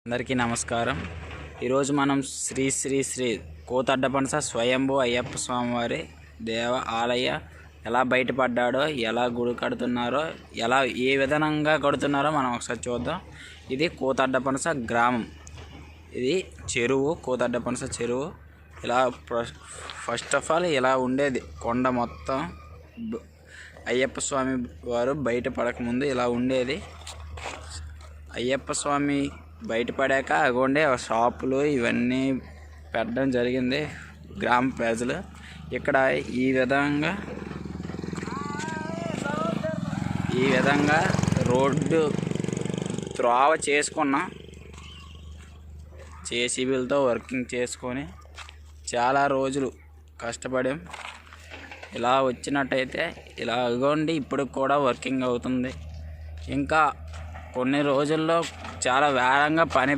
అందరికీ నమస్కారం. ఈరోజు మనం శ్రీ శ్రీ శ్రీ కోతడ్డపనస స్వయంభూ అయ్యప్ప స్వామివారి దేవ ఆలయ ఎలా బయటపడ్డాడో, ఎలా గుడి కడుతున్నారో, ఏ విధంగా కడుతున్నారో మనం ఒకసారి చూద్దాం. ఇది కోతడ్డపనస గ్రామం. ఇది చెరువు, కోతడ్డపనస చెరువు. ఇలా ఫస్ట్ ఆఫ్ ఆల్ ఇలా ఉండేది కొండ మొత్తం. అయ్యప్ప స్వామి వారు బయటపడకముందు ఇలా ఉండేది. అయ్యప్ప స్వామి బయటపడాక అగోండే షాపులు ఇవన్నీ పెట్టడం జరిగింది గ్రామ ప్రజలు. ఇక్కడ ఈ విధంగా రోడ్డు త్రోవ చేసుకున్న జేసీబీలతో వర్కింగ్ చేసుకొని చాలా రోజులు కష్టపడాం. ఇలా వచ్చినట్టయితే ఇలా అగోండి ఇప్పుడు కూడా వర్కింగ్ అవుతుంది. ఇంకా కొన్ని రోజుల్లో చాలా వేగంగా పని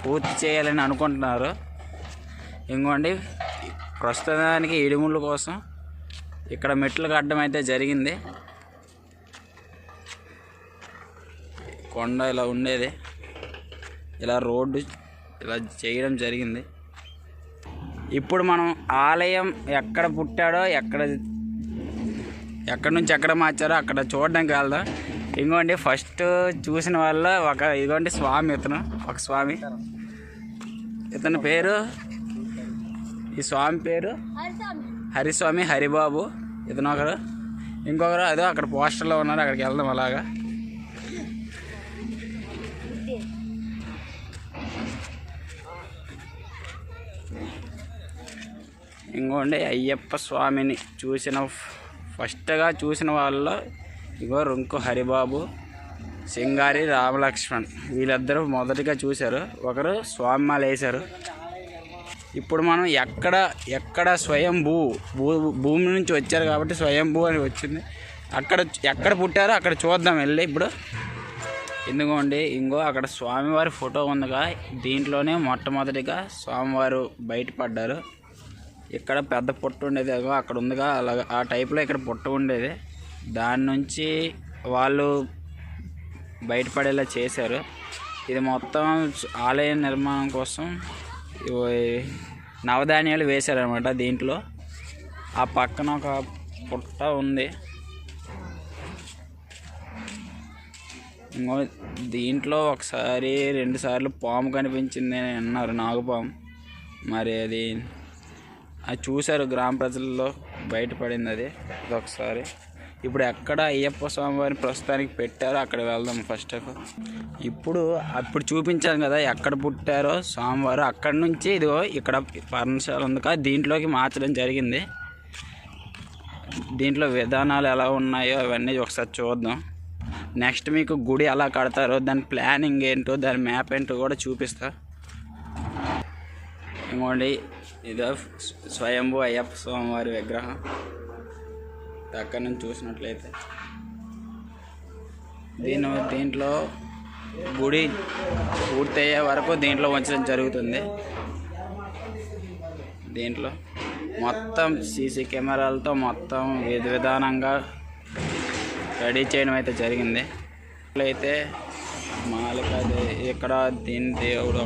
పూర్తి చేయాలని అనుకుంటున్నారు. ఇంకోండి ప్రస్తుతానికి ఇడుముళ్ళ కోసం ఇక్కడ మెట్లు కట్టడం అయితే జరిగింది. కొండ ఇలా ఉండేది, ఇలా రోడ్డు ఇలా చేయడం జరిగింది. ఇప్పుడు మనం ఆలయం ఎక్కడ పుట్టాడో, ఎక్కడి నుంచి ఎక్కడ మార్చారో అక్కడ చూడడానికి వెళ్దాం. ఇంకోండి ఫస్ట్ చూసిన వాళ్ళ ఇదిగోండి స్వామి, ఒక స్వామి. ఇతని పేరు, ఈ స్వామి పేరు హరిస్వామి, హరిబాబు. ఇతను ఒకరు, ఇంకొకరు అదో అక్కడ పోస్టర్లో ఉన్నారు, అక్కడికి వెళ్దాం. అలాగా ఇంకోండి అయ్యప్ప స్వామిని ఫస్ట్గా చూసిన వాళ్ళలో ఇగో రుంకు హరిబాబు, సింగారి రామలక్ష్మణ్, వీళ్ళిద్దరూ మొదటిగా చూశారు. ఒకరు స్వామిమాల వేశారు. ఇప్పుడు మనం ఎక్కడ స్వయంభూ భూమి నుంచి వచ్చారు కాబట్టి స్వయంభూ అని వచ్చింది. ఎక్కడ పుట్టారో అక్కడ చూద్దాం వెళ్ళి. ఇప్పుడు ఎందుకోండి అక్కడ స్వామివారి ఫోటో ఉందిగా, దీంట్లోనే మొట్టమొదటిగా స్వామివారు బయటపడ్డారు. ఇక్కడ పెద్ద పుట్ట ఉండేది, అక్కడ ఉందిగా, అలాగా ఆ టైప్లో ఇక్కడ పుట్ట ఉండేది. దాని నుంచి వాళ్ళు బయటపడేలా చేశారు. ఇది మొత్తం ఆలయ నిర్మాణం కోసం నవధాన్యాలు వేశారనమాట. దీంట్లో ఆ పక్కన ఒక పుట్ట ఉంది. దీంట్లో ఒకసారి 2 సార్లు పాము కనిపించింది అని అన్నారు, నాగుపాము. మరి అది చూశారు గ్రామ ప్రజల్లో, బయటపడింది అది ఒకసారి. ఇప్పుడు ఎక్కడ అయ్యప్ప స్వామి వారిని ప్రస్తుతానికి పెట్టారో అక్కడ వెళ్దాం ఫస్ట్ ఆఫ్ ఆల్. అప్పుడు చూపించాను కదా ఎక్కడ పుట్టారో స్వామివారు. అక్కడి నుంచి ఇదిగో ఇక్కడ పర్ణశాల ఉంది కదా, దీంట్లోకి మార్చడం జరిగింది. దీంట్లో విధానాలు ఎలా ఉన్నాయో అవన్నీ ఒకసారి చూద్దాం. నెక్స్ట్ మీకు గుడి ఎలా కడతారో, దాని ప్లానింగ్ ఏంటో, దాని మ్యాప్ ఏంటో కూడా చూపిస్తా. ఇంకోండి ఇదో స్వయంభూ అయ్యప్ప స్వామివారి విగ్రహం. అక్కడి నుంచి చూసినట్లయితే దీంట్లో గుడి పూర్తయ్యే వరకు దీంట్లో ఉంచడం జరుగుతుంది. దీంట్లో మొత్తం సీసీ కెమెరాలతో మొత్తం విధానంగా రెడీ చేయడం అయితే జరిగింది. అయితే ఇక్కడ దీని దేవుడు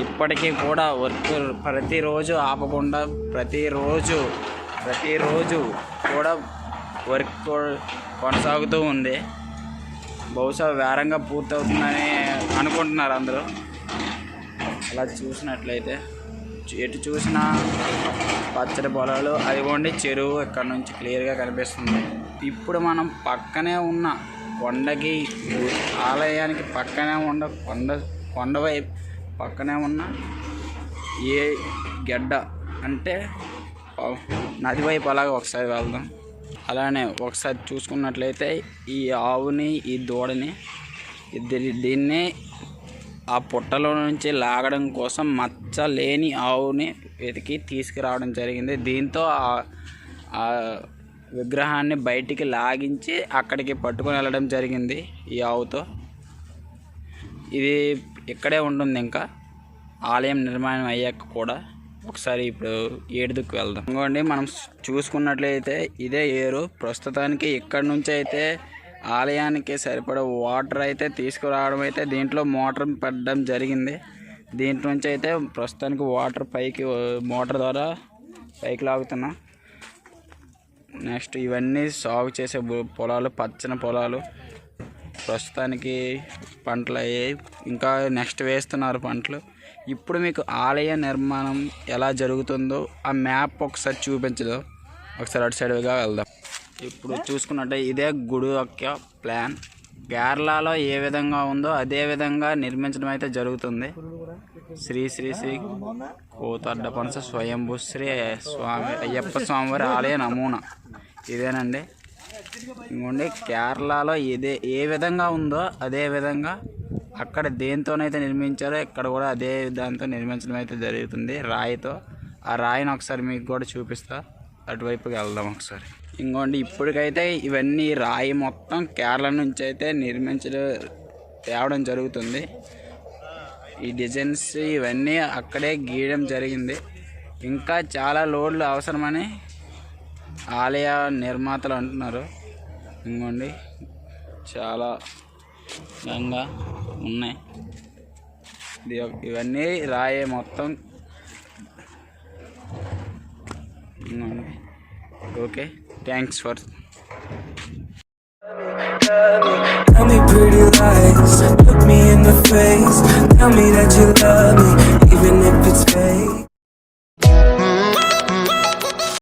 ఇప్పటికీ కూడా వర్క్ ప్రతిరోజు ఆపకుండా ప్రతిరోజు కూడా వర్క్ కొనసాగుతూ ఉంది. బహుశా వేరంగా పూర్తవుతుందని అనుకుంటున్నారు అందరూ. అలా చూసినట్లయితే ఎటు చూసినా పచ్చడి పొలాలు, అదిగోండి చెరువు ఇక్కడ నుంచి క్లియర్గా కనిపిస్తుంది. ఇప్పుడు మనం పక్కనే ఉన్న కొండకి, ఆలయానికి పక్కనే ఉన్న కొండ వైపు పక్కనే ఉన్న ఏ గడ్డ అంటే నది వైపు అలాగే ఒకసారి వెళ్దాం. అలానే ఒకసారి చూసుకున్నట్లయితే ఈ ఆవుని, ఈ దూడని, దీన్ని ఆ పుట్టలో నుంచి లాగడం కోసం మచ్చ లేని ఆవుని వెతికి తీసుకురావడం జరిగింది. దీంతో ఆ విగ్రహాన్ని బయటికి లాగించి అక్కడికి పట్టుకొని వెళ్ళడం జరిగింది ఈ ఆవుతో. ఇది ఇక్కడే ఉంటుంది. ఇంకా ఆలయం నిర్మాణం అయ్యాక కూడా ఒకసారి ఇప్పుడు ఏడుదుకు వెళ్దాం. ఇంకోండి మనం చూసుకున్నట్లయితే ఇదే ఏరు. ప్రస్తుతానికి ఇక్కడ నుంచి అయితే ఆలయానికి సరిపడా వాటర్ అయితే తీసుకురావడం అయితే దీంట్లో మోటార్ పెట్టడం జరిగింది. దీంట్లో నుంచి అయితే ప్రస్తుతానికి వాటర్ పైకి మోటార్ ద్వారా పైకి లాగుతున్నా. నెక్స్ట్ ఇవన్నీ సాగు చేసే పొలాలు, పచ్చని పొలాలు. ప్రస్తుతానికి పంటలు అయ్యాయి, ఇంకా నెక్స్ట్ వేస్తున్నారు పంటలు. ఇప్పుడు మీకు ఆలయ నిర్మాణం ఎలా జరుగుతుందో ఆ మ్యాప్ ఒకసారి చూపించదు. ఒకసారి అటు సైడ్గా వెళ్దాం. ఇప్పుడు చూసుకున్నట్టే ఇదే గుడి యొక్క ప్లాన్. కేరళలో ఏ విధంగా ఉందో అదే విధంగా నిర్మించడం అయితే జరుగుతుంది. శ్రీ శ్రీ శ్రీ కోతడ్డపనస స్వయంభూ శ్రీ స్వామి అయ్యప్ప స్వామివారి ఆలయ నమూనా ఇదేనండి. ఇంకోండి కేరళలో ఏ విధంగా ఉందో అదే విధంగా అక్కడ దేంతోనైతే నిర్మించారో ఇక్కడ కూడా అదే దాంతో నిర్మించడం అయితే జరుగుతుంది, రాయితో. ఆ రాయిని ఒకసారి మీకు కూడా చూపిస్తా, అటువైపుకి వెళ్దాం ఒకసారి. ఇంకోండి ఇప్పటికైతే ఇవన్నీ రాయి మొత్తం కేరళ నుంచి అయితే తేవడం జరుగుతుంది. ఈ డిజైన్స్ ఇవన్నీ అక్కడే గీయడం జరిగింది. ఇంకా చాలా లోడ్లు అవసరమని ఆలయ నిర్మాతలు అంటున్నారు. ఇంకోండి చాలా గంగా ఉన్నాయి. ఇవన్నీ రాయే మొత్తం. Okay, thanks for. Tell me pretty lies, look me in the face. Tell me that you love me, even if it's fake.